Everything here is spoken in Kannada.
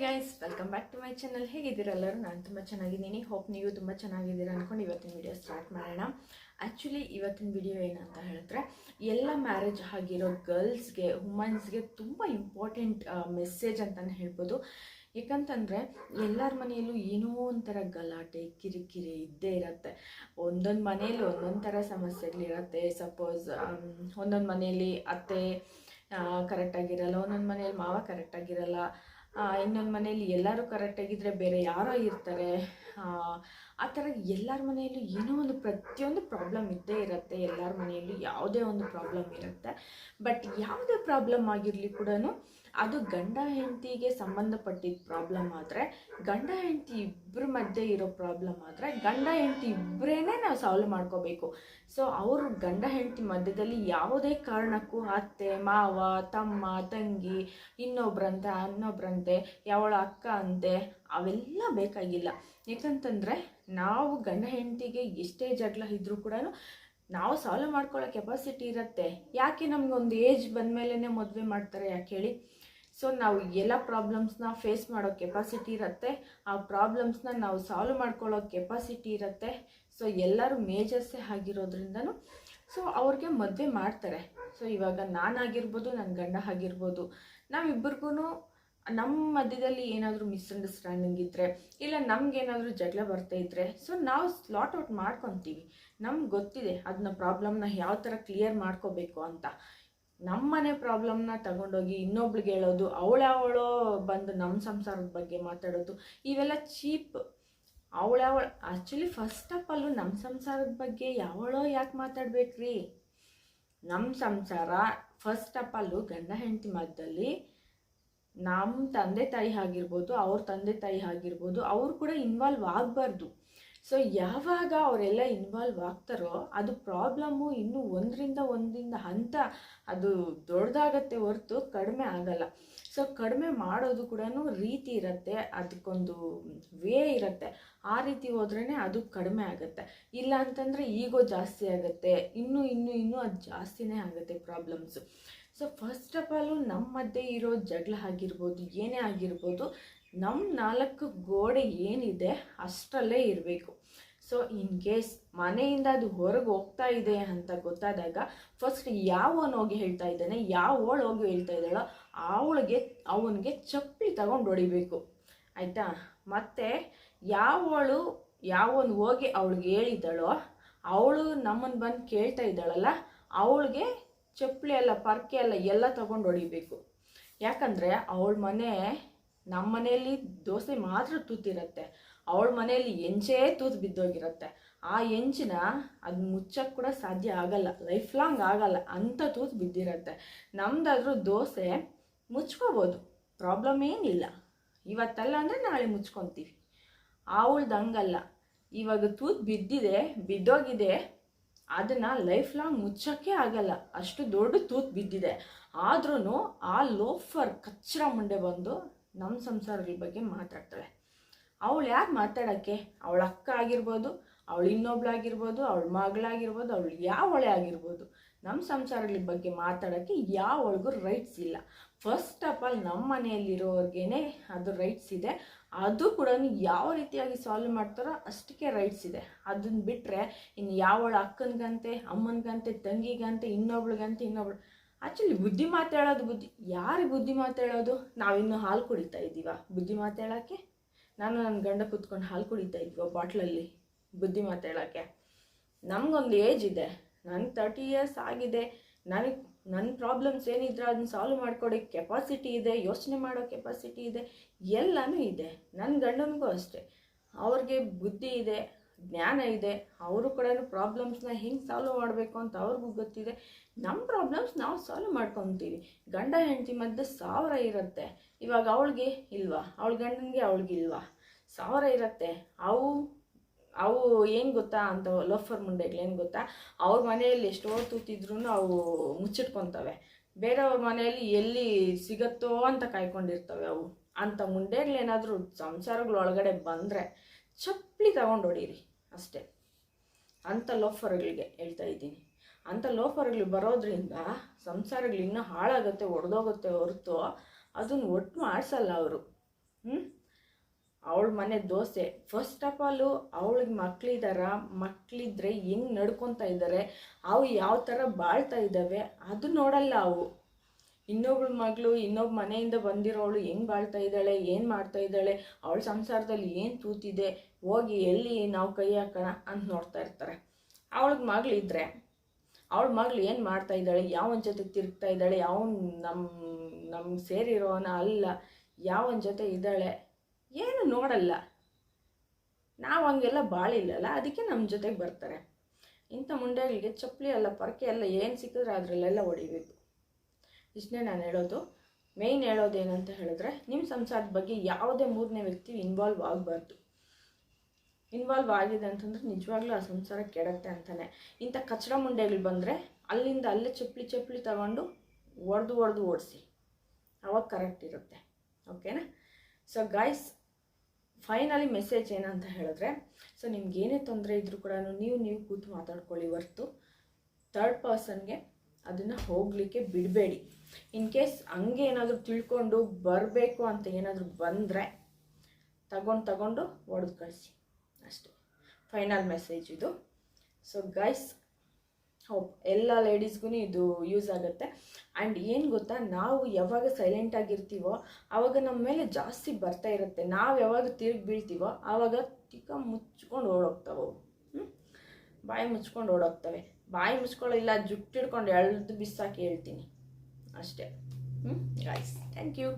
Guys, welcome back to my channel. ಹೇಗಿದ್ದೀರಾ ಎಲ್ಲರೂ? ನಾನು ತುಂಬ ಚೆನ್ನಾಗಿದ್ದೀನಿ. ಹೋಪ್ ನೀವು ತುಂಬ ಚೆನ್ನಾಗಿದ್ದೀರಾ ಅಂದ್ಕೊಂಡು ಇವತ್ತಿನ ವಿಡಿಯೋ ಸ್ಟಾರ್ಟ್ ಮಾಡೋಣ. ಆ್ಯಕ್ಚುಲಿ ಇವತ್ತಿನ ವಿಡಿಯೋ ಏನಂತ ಹೇಳಿದ್ರೆ, ಎಲ್ಲ ಮ್ಯಾರೇಜ್ ಆಗಿರೋ ಗರ್ಲ್ಸ್ಗೆ, ವುಮನ್ಸ್ಗೆ ತುಂಬ ಇಂಪಾರ್ಟೆಂಟ್ ಮೆಸೇಜ್ ಅಂತಲೇ ಹೇಳ್ಬೋದು. ಯಾಕಂತಂದರೆ ಎಲ್ಲರ ಮನೆಯಲ್ಲೂ ಏನೋ ಒಂಥರ ಗಲಾಟೆ ಕಿರಿಕಿರಿ ಇದ್ದೇ ಇರುತ್ತೆ. ಒಂದೊಂದು ಮನೆಯಲ್ಲಿ ಒಂದೊಂದು ಥರ ಸಮಸ್ಯೆಗಳಿರುತ್ತೆ. ಸಪೋಸ್ ಒಂದೊಂದು ಮನೆಯಲ್ಲಿ ಅತ್ತೆ ಕರೆಕ್ಟಾಗಿರಲ್ಲ, ಒಂದೊಂದು ಮನೆಯಲ್ಲಿ ಮಾವ ಕರೆಕ್ಟಾಗಿರಲ್ಲ, ಇನ್ನೊಂದು ಮನೆಯಲ್ಲಿ ಎಲ್ಲರೂ ಕರೆಕ್ಟಾಗಿದ್ದರೆ ಬೇರೆ ಯಾರೋ ಇರ್ತಾರೆ. ಆ ಥರ ಎಲ್ಲರ ಮನೆಯಲ್ಲೂ ಏನೋ ಒಂದು ಪ್ರತಿಯೊಂದು ಪ್ರಾಬ್ಲಮ್ ಇದ್ದೇ ಇರುತ್ತೆ. ಎಲ್ಲರ ಮನೆಯಲ್ಲೂ ಯಾವುದೇ ಒಂದು ಪ್ರಾಬ್ಲಮ್ ಇರುತ್ತೆ. ಬಟ್ ಯಾವುದೇ ಪ್ರಾಬ್ಲಮ್ ಆಗಿರಲಿ ಕೂಡ ಅದು ಗಂಡ ಹೆಂಡತಿಗೆ ಸಂಬಂಧಪಟ್ಟಿದ್ದ ಪ್ರಾಬ್ಲಮ್ ಆದರೆ, ಗಂಡ ಹೆಂಡತಿ ಇಬ್ಬರ ಮಧ್ಯೆ ಇರೋ ಪ್ರಾಬ್ಲಮ್ ಆದರೆ ಗಂಡ ಹೆಂಡತಿ ಇಬ್ಬರೇ ನಾವು ಸಾಲ್ವ್ ಮಾಡ್ಕೋಬೇಕು. ಸೊ ಅವರು ಗಂಡ ಹೆಂಡತಿ ಮಧ್ಯದಲ್ಲಿ ಯಾವುದೇ ಕಾರಣಕ್ಕೂ ಅತ್ತೆ ಮಾವ ತಮ್ಮ ತಂಗಿ ಇನ್ನೊಬ್ರಂತೆ ಯಾವಳ ಅಕ್ಕ ಅಂತೆ ಅವೆಲ್ಲ ಬೇಕಾಗಿಲ್ಲ. ಯಾಕಂತಂದರೆ ನಾವು ಗಂಡ ಹೆಂಡತಿಗೆ ಎಷ್ಟೇ ಜಗಳ ಇದ್ರೂ ಕೂಡ ನಾವು ಸಾಲ್ವ್ ಮಾಡ್ಕೊಳ್ಳೋ ಕೆಪಾಸಿಟಿ ಇರುತ್ತೆ. ಯಾಕೆ ನಮಗೊಂದು ಏಜ್ ಬಂದಮೇಲೆ ಮದುವೆ ಮಾಡ್ತಾರೆ ಯಾಕೆ ಹೇಳಿ? ಸೊ ನಾವು ಎಲ್ಲ ಪ್ರಾಬ್ಲಮ್ಸ್ನ ಫೇಸ್ ಮಾಡೋ ಕೆಪಾಸಿಟಿ ಇರುತ್ತೆ, ಆ ಪ್ರಾಬ್ಲಮ್ಸ್ನ ನಾವು ಸಾಲ್ವ್ ಮಾಡ್ಕೊಳ್ಳೋ ಕೆಪಾಸಿಟಿ ಇರುತ್ತೆ. ಸೊ ಎಲ್ಲರೂ ಮೇಜರ್ಸೇ ಆಗಿರೋದ್ರಿಂದನೂ ಸೊ ಅವ್ರಿಗೆ ಮದುವೆ ಮಾಡ್ತಾರೆ. ಸೊ ಇವಾಗ ನಾನಾಗಿರ್ಬೋದು, ನನ್ನ ಗಂಡ ಆಗಿರ್ಬೋದು, ನಾವಿಬ್ಬರಿಗೂ ನಮ್ಮ ಮಧ್ಯದಲ್ಲಿ ಏನಾದರೂ ಮಿಸ್ಅಂಡರ್ಸ್ಟ್ಯಾಂಡಿಂಗ್ ಇದ್ದರೆ, ಇಲ್ಲ ನಮಗೇನಾದರೂ ಜಗಳ ಬರ್ತಾ ಇದ್ದರೆ, ಸೊ ನಾವು ಸ್ಲಾಟ್ ಔಟ್ ಮಾಡ್ಕೊತೀವಿ. ನಮ್ಗೆ ಗೊತ್ತಿದೆ ಅದನ್ನ ಪ್ರಾಬ್ಲಮ್ನ ಯಾವ ಥರ ಕ್ಲಿಯರ್ ಮಾಡ್ಕೋಬೇಕು ಅಂತ. ನಮ್ಮನೆ ಪ್ರಾಬ್ಲಮ್ನ ತಗೊಂಡೋಗಿ ಇನ್ನೊಬ್ಳಿಗೆ ಹೇಳೋದು, ಅವಳೋ ಬಂದು ನಮ್ಮ ಸಂಸಾರದ ಬಗ್ಗೆ ಮಾತಾಡೋದು, ಇವೆಲ್ಲ cheap. Actually first of all ನಮ್ಮ ಸಂಸಾರದ ಬಗ್ಗೆ ಯಾವಳೋ ಯಾಕೆ ಮಾತಾಡ್ಬೇಕ್ರಿ? ನಮ್ಮ ಸಂಸಾರ ಫಸ್ಟ್ ಆಫ್ ಆಲು ಗಂಡ ಹೆಂಡತಿ ಮಧ್ಯದಲ್ಲಿ ನಮ್ಮ ತಂದೆ ತಾಯಿ ಆಗಿರ್ಬೋದು, ಅವ್ರ ತಂದೆ ತಾಯಿ ಆಗಿರ್ಬೋದು, ಅವ್ರು ಕೂಡ ಇನ್ವಾಲ್ವ್ ಆಗಬಾರ್ದು. ಸೊ ಯಾವಾಗ ಅವರೆಲ್ಲ ಇನ್ವಾಲ್ವ್ ಆಗ್ತಾರೋ ಅದು ಪ್ರಾಬ್ಲಮ್ಮು ಇನ್ನೂ ಒಂದರಿಂದ ಹಂತ ಅದು ದೊಡ್ಡದಾಗತ್ತೆ ಹೊರತು ಕಡಿಮೆ ಆಗಲ್ಲ. ಸೊ ಕಡಿಮೆ ಮಾಡೋದು ಕೂಡ ರೀತಿ ಇರುತ್ತೆ, ಅದಕ್ಕೊಂದು ವೇ ಇರುತ್ತೆ. ಆ ರೀತಿ ಹೋದ್ರೇ ಅದು ಕಡಿಮೆ ಆಗುತ್ತೆ. ಇಲ್ಲ ಅಂತಂದರೆ ಈಗೋ ಜಾಸ್ತಿ ಆಗುತ್ತೆ, ಇನ್ನೂ ಅದು ಜಾಸ್ತಿನೇ ಆಗುತ್ತೆ problems. So first of all ನಮ್ಮ ಮಧ್ಯೆ ಇರೋ ಜಗಳ ಆಗಿರ್ಬೋದು, ಏನೇ ಆಗಿರ್ಬೋದು, ನಮ್ಮ 4 ಗೋಡೆ ಏನಿದೆ ಅಷ್ಟರಲ್ಲೇ ಇರಬೇಕು. ಸೊ ಇನ್ ಕೇಸ್ ಮನೆಯಿಂದ ಅದು ಹೊರಗೆ ಹೋಗ್ತಾ ಇದೆ ಅಂತ ಗೊತ್ತಾದಾಗ ಫಸ್ಟ್ ಯಾವನು ಹೋಗಿ ಹೇಳ್ತಾ ಇದ್ದಾನೆ, ಯಾವಳು ಹೋಗಿ ಹೇಳ್ತಾ ಇದ್ದಾಳೋ ಅವನಿಗೆ ಚಪ್ಪಲಿ ತಗೊಂಡು ಹೊಡಿಬೇಕು, ಆಯಿತಾ? ಮತ್ತು ಯಾವನು ಹೋಗಿ ಅವಳಿಗೆ ಹೇಳಿದ್ದಾಳೋ ಅವಳು ನಮ್ಮನ್ನು ಬಂದು ಕೇಳ್ತಾ ಇದ್ದಾಳಲ್ಲ, ಅವಳಿಗೆ ಚಪ್ಪಲಿ ಎಲ್ಲ ಪರ್ಕೆ ಎಲ್ಲ ತಗೊಂಡು ಹೊಡಿಬೇಕು. ಯಾಕಂದರೆ ಅವಳ ಮನೆ, ನಮ್ಮ ಮನೆಯಲ್ಲಿ ದೋಸೆ ಮಾತ್ರ ತೂತಿರುತ್ತೆ, ಅವಳ ಮನೆಯಲ್ಲಿ ಎಂಚೇ ತೂತು ಬಿದ್ದೋಗಿರುತ್ತೆ. ಆ ಎಂಚಿನ ಅದು ಮುಚ್ಚಕ್ಕೆ ಕೂಡ ಸಾಧ್ಯ ಆಗಲ್ಲ, ಲೈಫ್ ಲಾಂಗ್ ಆಗಲ್ಲ, ಅಂಥ ತೂತು ಬಿದ್ದಿರುತ್ತೆ. ನಮ್ಮದಾದ್ರೂ ದೋಸೆ ಮುಚ್ಕೋಬೋದು, ಪ್ರಾಬ್ಲಮ್ ಏನಿಲ್ಲ. ಇವತ್ತಲ್ಲ ಅಂದರೆ ನಾಳೆ ಮುಚ್ಕೊತೀವಿ. ಅವಳ್ದು ಹಂಗಲ್ಲ, ಇವಾಗ ತೂತು ಬಿದ್ದೋಗಿದೆ, ಅದನ್ನು ಲೈಫ್ ಲಾಂಗ್ ಮುಚ್ಚೋಕ್ಕೆ ಆಗಲ್ಲ, ಅಷ್ಟು ದೊಡ್ಡ ತೂತು ಬಿದ್ದಿದೆ. ಆದ್ರೂ ಆ ಲೋಫರ್ ಕಚ್ಚರ ಮುಂಡೆ ಬಂದು ನಮ್ಮ ಸಂಸಾರಗಳ ಬಗ್ಗೆ ಮಾತಾಡ್ತಾಳೆ. ಅವಳು ಯಾರು ಮಾತಾಡೋಕ್ಕೆ? ಅವಳ ಅಕ್ಕ ಆಗಿರ್ಬೋದು, ಅವಳು ಇನ್ನೊಬ್ಳಾಗಿರ್ಬೋದು, ಅವಳ ಮಗಳಾಗಿರ್ಬೋದು, ಅವಳು ಯಾವಳೆ ಆಗಿರ್ಬೋದು, ನಮ್ಮ ಸಂಸಾರಗಳ ಬಗ್ಗೆ ಮಾತಾಡೋಕ್ಕೆ ಯಾವಳಿಗೂ ರೈಟ್ಸ್ ಇಲ್ಲ. ಫಸ್ಟ್ ಆಫ್ ಆಲ್ ನಮ್ಮ ಮನೆಯಲ್ಲಿರೋರ್ಗೇ ಅದು ರೈಟ್ಸ್ ಇದೆ. ಅದು ಕೂಡ ಯಾವ ರೀತಿಯಾಗಿ ಸಾಲ್ವ್ ಮಾಡ್ತಾರೋ ಅಷ್ಟಕ್ಕೆ ರೈಟ್ಸ್ ಇದೆ. ಅದನ್ನು ಬಿಟ್ಟರೆ ಇನ್ನು ಯಾವಳ ಅಕ್ಕನಿಗಂತೆ, ಅಮ್ಮನಿಗಂತೆ, ತಂಗಿಗಂತೆ, ಇನ್ನೊಬ್ಳಿಗಂತೆ ಆ್ಯಕ್ಚುಲಿ ಬುದ್ಧಿ ಮಾತಾಡೋದು ಯಾರಿಗೆ ಬುದ್ಧಿ ಮಾತಾಡೋದು? ನಾವಿನ್ನೂ ಹಾಲು ಕುಡಿತಾ ಇದ್ದೀವ ಬುದ್ಧಿ ಮಾತಾಡೋಕ್ಕೆ? ನಾನು ನನ್ನ ಗಂಡ ಕೂತ್ಕೊಂಡು ಹಾಲು ಕುಡಿತಾ ಇದ್ವಿ ಬಾಟ್ಲಲ್ಲಿ ಬುದ್ಧಿ ಮಾತಾಡೋಕ್ಕೆ? ನಮಗೊಂದು ಏಜ್ ಇದೆ, ನನಗೆ 30 years ಆಗಿದೆ. ನನ್ನ ಪ್ರಾಬ್ಲಮ್ಸ್ ಏನಿದ್ರೆ ಅದನ್ನ ಸಾಲ್ವ್ ಮಾಡ್ಕೊಡೋಕ್ಕೆ ಕೆಪಾಸಿಟಿ ಇದೆ, ಯೋಚನೆ ಮಾಡೋ ಕೆಪಾಸಿಟಿ ಇದೆ, ಎಲ್ಲನೂ ಇದೆ. ನನ್ನ ಗಂಡನಿಗೂ ಅಷ್ಟೇ, ಅವ್ರಿಗೆ ಬುದ್ಧಿ ಇದೆ, ಜ್ಞಾನ ಇದೆ. ಅವರು ಕೂಡ ಪ್ರಾಬ್ಲಮ್ಸ್ನ ಹೆಂಗೆ ಸಾಲ್ವ್ ಮಾಡಬೇಕು ಅಂತ ಅವ್ರಿಗೂ ಗೊತ್ತಿದೆ. ನಮ್ಮ ಪ್ರಾಬ್ಲಮ್ಸ್ ನಾವು ಸಾಲ್ವ್ ಮಾಡ್ಕೊತೀವಿ. ಗಂಡ ಹೆಂಡತಿ ಮಧ್ಯೆ 1000 ಇರುತ್ತೆ. ಇವಾಗ ಅವಳಿಗೆ ಇಲ್ವಾ, ಅವಳ ಗಂಡನಿಗೆ ಅವಳಿಗಿಲ್ವಾ? 1000 ಇರುತ್ತೆ. ಅವು ಏನು ಗೊತ್ತಾ ಅಂತ ಲೋಫರ್ ಮುಂಡೆಗಳೇನು ಗೊತ್ತಾ? ಅವ್ರ ಮನೆಯಲ್ಲಿ ಎಷ್ಟೋ ತೂತಿದ್ರು ಅವು ಮುಚ್ಚಿಟ್ಕೊತವೆ, ಬೇರೆಯವ್ರ ಮನೆಯಲ್ಲಿ ಎಲ್ಲಿ ಸಿಗತ್ತೋ ಅಂತ ಕಾಯ್ಕೊಂಡಿರ್ತವೆ. ಅವು ಅಂಥ ಮುಂಡೆಗಳೇನಾದರೂ ಸಂಸಾರಗಳೊಳಗಡೆ ಬಂದರೆ ಚಪ್ಪಲಿ ತಗೊಂಡು ಹೊಡೀರಿ ಅಷ್ಟೇ. ಅಂಥ ಲೋಫರ್ಗಳಿಗೆ ಹೇಳ್ತಾ ಇದ್ದೀನಿ. ಅಂಥ ಲೋಫರ್ಗಳು ಬರೋದ್ರಿಂದ ಸಂಸಾರಗಳು ಇನ್ನೂ ಹಾಳಾಗುತ್ತೆ, ಒಡೆದೋಗುತ್ತೆ ಹೊರತು ಅದನ್ನು ಒಟ್ಟು ಮಾಡಿಸಲ್ಲ ಅವರು. ಅವಳ ಮನೆ ದೋಸೆ. ಫಸ್ಟ್ ಆಫ್ ಆಲು ಅವಳಿಗೆ ಮಕ್ಕಳಿದ್ರೆ ಹೆಂಗೆ ನಡ್ಕೊತಾ ಇದ್ದಾರೆ, ಅವು ಯಾವ ಥರ ಬಾಳ್ತಾ ಇದ್ದಾವೆ ಅದು ನೋಡಲ್ಲ ಅವು. ಇನ್ನೊಬ್ಳ ಮಗಳು ಇನ್ನೊಬ್ಬ ಮನೆಯಿಂದ ಬಂದಿರೋವಳು ಹೆಂಗೆ ಬಾಳ್ತಾ ಇದ್ದಾಳೆ, ಏನು ಮಾಡ್ತಾ ಇದ್ದಾಳೆ, ಅವಳ ಸಂಸಾರದಲ್ಲಿ ಏನು ತೂತಿದೆ, ಹೋಗಿ ಎಲ್ಲಿ ನಾವು ಕೈ ಹಾಕೋಣ ಅಂತ ನೋಡ್ತಾ ಇರ್ತಾರೆ. ಅವಳಿಗೆ ಮಗಳಿದ್ರೆ ಅವಳ ಮಗಳು ಏನು ಮಾಡ್ತಾ ಇದ್ದಾಳೆ, ಯಾವನ ಜೊತೆ ತಿರುಗ್ತಾ ಇದ್ದಾಳೆ, ನಮ್ಗೆ ಸೇರಿರೋನ ಅಲ್ಲ, ಯಾವನ ಜೊತೆ ಇದ್ದಾಳೆ ಏನು ನೋಡಲ್ಲ. ನಾವು ಹಂಗೆಲ್ಲ ಬಾಳಿಲ್ಲಲ್ಲ, ಅದಕ್ಕೆ ನಮ್ಮ ಜೊತೆಗೆ ಬರ್ತಾರೆ. ಇಂಥ ಮುಂಡೆಗಳಿಗೆ ಚಪ್ಪಲಿ ಅಲ್ಲ, ಪರಕೆ ಅಲ್ಲ, ಏನು ಸಿಕ್ಕಿದ್ರೆ ಅದರಲ್ಲೆಲ್ಲ ಹೊಡಿಬೇಕು. ಇಷ್ಟನ್ನೇ ನಾನು ಹೇಳೋದು. ಮೇಯ್ನ್ ಹೇಳೋದೇನಂತ ಹೇಳಿದ್ರೆ, ನಿಮ್ಮ ಸಂಸಾರದ ಬಗ್ಗೆ ಯಾವುದೇ ಮೂರನೇ ವ್ಯಕ್ತಿ ಇನ್ವಾಲ್ವ್ ಆಗಬಾರ್ದು. ಇನ್ವಾಲ್ವ್ ಆಗಿದೆ ಅಂತಂದ್ರೆ ನಿಜವಾಗ್ಲೂ ಆ ಸಂಸಾರ ಕೆಡುತ್ತೆ ಅಂತಾನೆ. ಇಂಥ ಕಚಡ ಮುಂಡೆಗಳು ಬಂದರೆ ಅಲ್ಲಿಂದ ಅಲ್ಲೇ ಚಪ್ಪಲಿ ತಗೊಂಡು ಹೊಡೆದು ಓಡಿಸಿ, ಅವಾಗ ಕರೆಕ್ಟ್ ಇರುತ್ತೆ. ಓಕೆನಾ? ಸೊ ಗಾಯ್ಸ್, ಫೈನಲಿ ಮೆಸೇಜ್ ಏನಂತ ಹೇಳಿದ್ರೆ, ಸೊ ನಿಮ್ಗೇನೇ ತೊಂದರೆ ಇದ್ದರೂ ಕೂಡ ನೀವು ಕೂತು ಮಾತಾಡ್ಕೊಳ್ಳಿ ಹೊರ್ತು ಥರ್ಡ್ ಪರ್ಸನ್ಗೆ ಅದನ್ನು ಹೋಗಲಿಕ್ಕೆ ಬಿಡಬೇಡಿ. ಇನ್ ಕೇಸ್ ಹಂಗೆ ಏನಾದರೂ ತಿಳ್ಕೊಂಡು ಬರಬೇಕು ಅಂತ ಏನಾದರೂ ಬಂದರೆ ತಗೊಂಡು ಹೊಡೆದು ಕಳಿಸಿ ಅಷ್ಟೇ. ಫೈನಲ್ ಮೆಸೇಜ್ ಇದು. ಸೊ ಗೈಸ್, ಹೋಪ್ ಎಲ್ಲ ಲೇಡೀಸ್ಗೂ ಇದು ಯೂಸ್ ಆಗುತ್ತೆ. ಆ್ಯಂಡ್ ಏನು ಗೊತ್ತಾ, ನಾವು ಯಾವಾಗ ಸೈಲೆಂಟಾಗಿರ್ತೀವೋ ಆವಾಗ ನಮ್ಮ ಮೇಲೆ ಜಾಸ್ತಿ ಬರ್ತಾ ಇರುತ್ತೆ. ನಾವು ಯಾವಾಗ ತಿರುಗಿ ಬೀಳ್ತೀವೋ ಆವಾಗ ಮುಚ್ಕೊಂಡು ಓಡೋಗ್ತಾವೆ. ಬಾಯಿ ಮುಚ್ಕೊಂಡು ಓಡೋಗ್ತವೆ. ಬಾಯಿ ಮುಚ್ಕೊಳ್ಳಿಲ್ಲ, ಜುಟ್ಟು ಹಿಡ್ಕೊಂಡು ಎಳ್ದು ಬಿಸಾಕಿ ಹೇಳ್ತೀನಿ ಅಷ್ಟೇ. Guys, thank you.